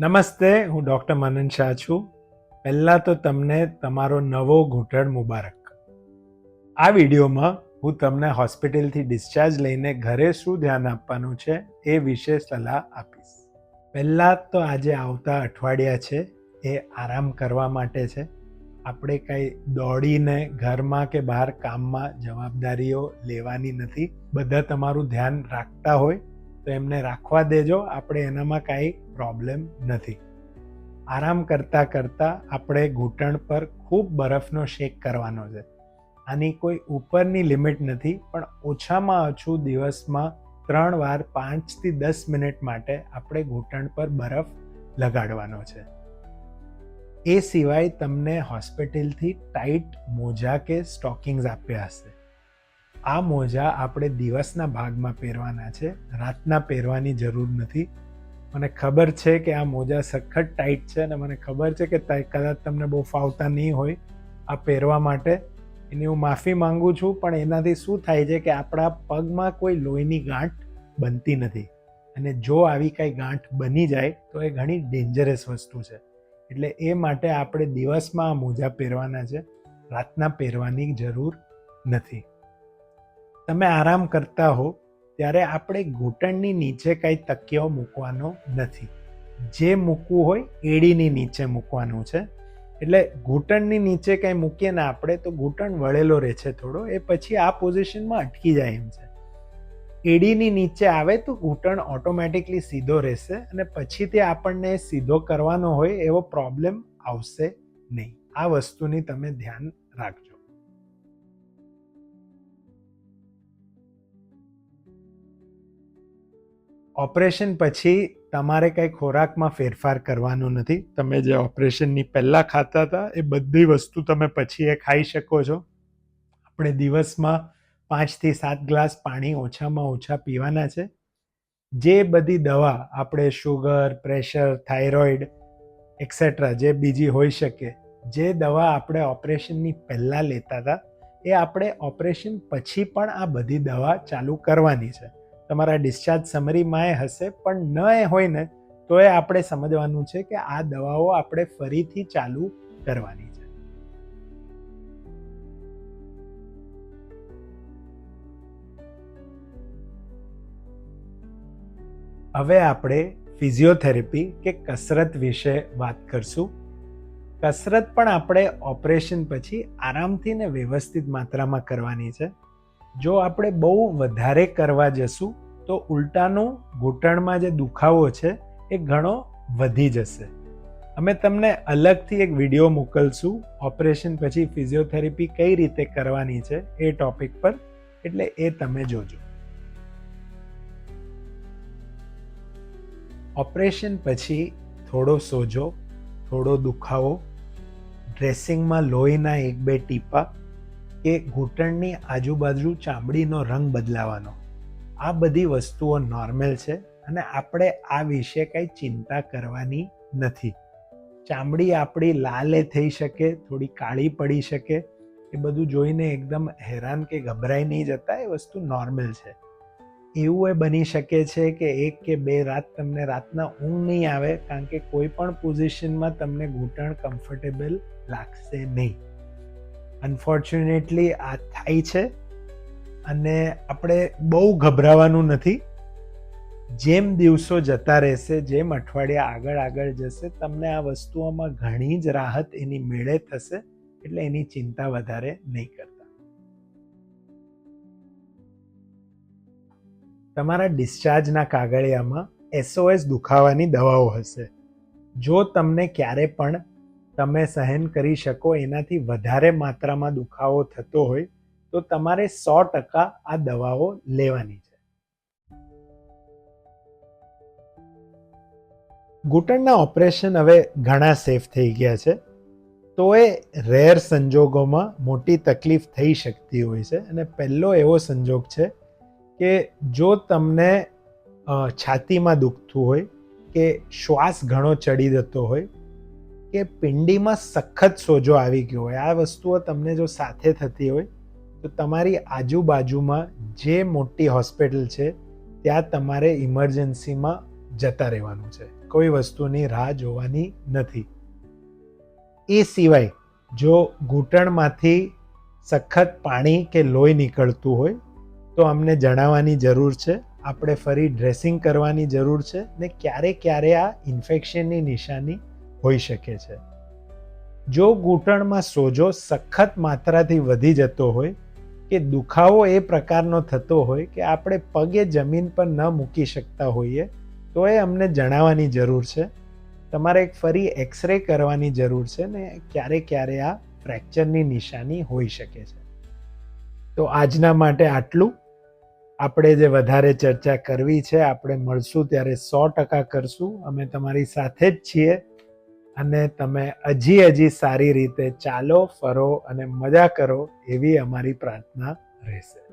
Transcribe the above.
નમસ્તે, હું ડૉક્ટર મનન શાહ છું. પહેલાં તો તમને તમારો નવો ઘૂંટણ મુબારક. આ વિડીયોમાં હું તમને હોસ્પિટલથી ડિસ્ચાર્જ લઈને ઘરે શું ધ્યાન આપવાનું છે એ વિશે સલાહ આપીશ. પહેલાં તો આજે આવતા અઠવાડિયા છે એ આરામ કરવા માટે છે. આપણે કંઈ દોડીને ઘરમાં કે બહાર કામમાં જવાબદારીઓ લેવાની નથી. બધા તમારું ધ્યાન રાખતા હોય તો એમને રાખવા દેજો, આપણે એનામાં કાંઈ પ્રોબ્લેમ નથી. આરામ કરતાં કરતાં આપણે ઘૂંટણ પર ખૂબ બરફનો શેક કરવાનો છે. આની કોઈ ઉપરની લિમિટ નથી, પણ ઓછામાં ઓછું દિવસમાં 3 વાર 5 થી 10 મિનિટ માટે આપણે ઘૂંટણ પર બરફ લગાડવાનો છે. એ સિવાય તમને હોસ્પિટલથી ટાઈટ મોજા કે સ્ટોકિંગ્સ આપ્યા હશે. આ મોજા આપણે દિવસના ભાગમાં પહેરવાના છે, રાતના પહેરવાની જરૂર નથી. મને ખબર છે કે આ મોજા સખત ટાઈટ છે અને મને ખબર છે કે કદાચ તમને બહુ ફાવતા નહીં હોય આ પહેરવા માટે. એની હું માફી માંગુ છું, પણ એનાથી શું થાય છે કે આપણા પગમાં કોઈ લોહીની ગાંઠ બનતી નથી, અને જો આવી કાંઈ ગાંઠ બની જાય તો એ ઘણી ડેન્જરસ વસ્તુ છે. એટલે એ માટે આપણે દિવસમાં આ મોજા પહેરવાના છે, રાતના પહેરવાની જરૂર નથી. તમે આરામ કરતા હો ત્યારે આપણે ઘૂંટણની નીચે કાંઈ તકિયો મૂકવાનો નથી. જે મૂકવું હોય એડીની નીચે મૂકવાનું છે. એટલે ઘૂંટણની નીચે કાંઈ મૂકીએ ને આપણે તો ઘૂંટણ વળેલો રહે છે થોડો, એ પછી આ પોઝિશનમાં અટકી જાય એમ છે. એડીની નીચે આવે તો ઘૂંટણ ઓટોમેટિકલી સીધો રહેશે, અને પછી તે આપણને સીધો કરવાનો હોય એવો પ્રોબ્લેમ આવશે નહીં. આ વસ્તુની તમે ધ્યાન રાખજો. ઓપરેશન પછી તમારે કંઈ ખોરાકમાં ફેરફાર કરવાનો નથી. તમે જે ઓપરેશનની પહેલાં ખાતા હતા એ બધી વસ્તુ તમે પછી એ ખાઈ શકો છો. આપણે દિવસમાં 5 થી 7 ગ્લાસ પાણી ઓછામાં ઓછા પીવાના છે. જે બધી દવા આપણે શુગર, પ્રેશર, થાઇરોઇડ એક્સેટ્રા જે બીજી હોઈ શકે, જે દવા આપણે ઓપરેશનની પહેલાં લેતા હતા એ આપણે ઓપરેશન પછી પણ આ બધી દવા ચાલુ કરવાની છે. તમારા ડિસ્ચાર્જ સમરીમાં એ હશે, પણ ન એ હોય ને તો એ આપણે સમજવાનું છે કે આ દવાઓ આપણે ફરીથી ચાલુ કરવાની છે. હવે આપણે ફિઝિયોથેરાપી કે કસરત વિશે વાત કરશું. કસરત પણ આપણે ઓપરેશન પછી આરામથી ને વ્યવસ્થિત માત્રામાં કરવાની છે. જો આપણે બહુ વધારે કરવા જશું તો ઉલટાનું ઘૂંટણમાં જે દુખાવો છે એ ઘણો વધી જશે. અમે તમને અલગથી એક વિડીયો મોકલશું ઓપરેશન પછી ફિઝિયોથેરાપી કઈ રીતે કરવાની છે એ ટોપિક પર, એટલે એ તમે જોજો. ઓપરેશન પછી થોડો સોજો, થોડો દુખાવો, ડ્રેસિંગમાં લોહીના 1-2 ટીપા કે ઘૂંટણની આજુબાજુ ચામડીનો રંગ બદલાવાનો, આ બધી વસ્તુઓ નોર્મલ છે અને આપણે આ વિશે કંઈ ચિંતા કરવાની નથી. ચામડી આપણી લાલ થઈ શકે, થોડી કાળી પડી શકે, એ બધું જોઈને એકદમ હેરાન કે ગભરાઈ નહીં જતા, એ વસ્તુ નોર્મલ છે. એવું એ બની શકે છે કે 1 કે 2 રાત તમને રાતના ઊંઘ નહીં આવે, કારણ કે કોઈ પણ પોઝિશનમાં તમને ઘૂંટણ કમ્ફર્ટેબલ લાગશે નહીં. અનફોર્ચ્યુનેટલી આ થાય છે અને આપણે બહુ ગભરાવાનું નથી. જેમ દિવસો જતા રહેશે, જેમ અઠવાડિયા આગળ જશે, તમને આ વસ્તુઓમાં ઘણી જ રાહત એની મેળે થશે, એટલે એની ચિંતા વધારે નહીં કરતા. તમારા ડિસ્ચાર્જના કાગળિયામાં SOS દુખાવાની દવાઓ હશે. જો તમને ક્યારે પણ તમે સહન કરી શકો એનાથી વધારે માત્રામાં દુખાવો થતો હોય તો તમારે 100% આ દવાઓ લેવાની છે. ઘૂંટણના ઓપરેશન હવે ઘણા સેફ થઈ ગયા છે, તો એ રેર સંજોગોમાં મોટી તકલીફ થઈ શકતી હોય છે. અને પહેલો એવો સંજોગ છે કે જો તમને છાતીમાં દુખતું હોય, કે શ્વાસ ઘણો ચડી જતો હોય, કે પિંડીમાં સખત સોજો આવી ગયો હોય, આ વસ્તુઓ તમને જો સાથે થતી હોય તો તમારી આજુબાજુમાં જે મોટી હોસ્પિટલ છે ત્યાં તમારે ઇમરજન્સીમાં જતા રહેવાનું છે. કોઈ વસ્તુની રાહ જોવાની નથી. એ સિવાય જો ઘૂંટણમાંથી સખત પાણી કે લોહી નીકળતું હોય તો અમને જણાવવાની જરૂર છે. આપણે ફરી ડ્રેસિંગ કરવાની જરૂર છે ને ક્યારે આ ઇન્ફેક્શનની નિશાની હોઈ શકે છે. જો ઘૂંટણમાં સોજો સખત માત્રાથી વધી જતો હોય કે દુખાવો એ પ્રકારનો થતો હોય કે આપણે પગે જમીન પર ન મૂકી શકતા હોઈએ તો એ અમને જણાવવાની જરૂર છે. તમારે ફરી એક્સરે કરવાની જરૂર છે ને ક્યારે આ ફ્રેક્ચરની નિશાની હોઈ શકે છે. તો આજના માટે આટલું. આપણે જે વધારે ચર્ચા કરવી છે આપણે મળશું ત્યારે 100% કરશું. અમે તમારી સાથે જ છીએ અને તમે હજી સારી રીતે ચાલો, ફરો અને મજા કરો એવી અમારી પ્રાર્થના રહેશે.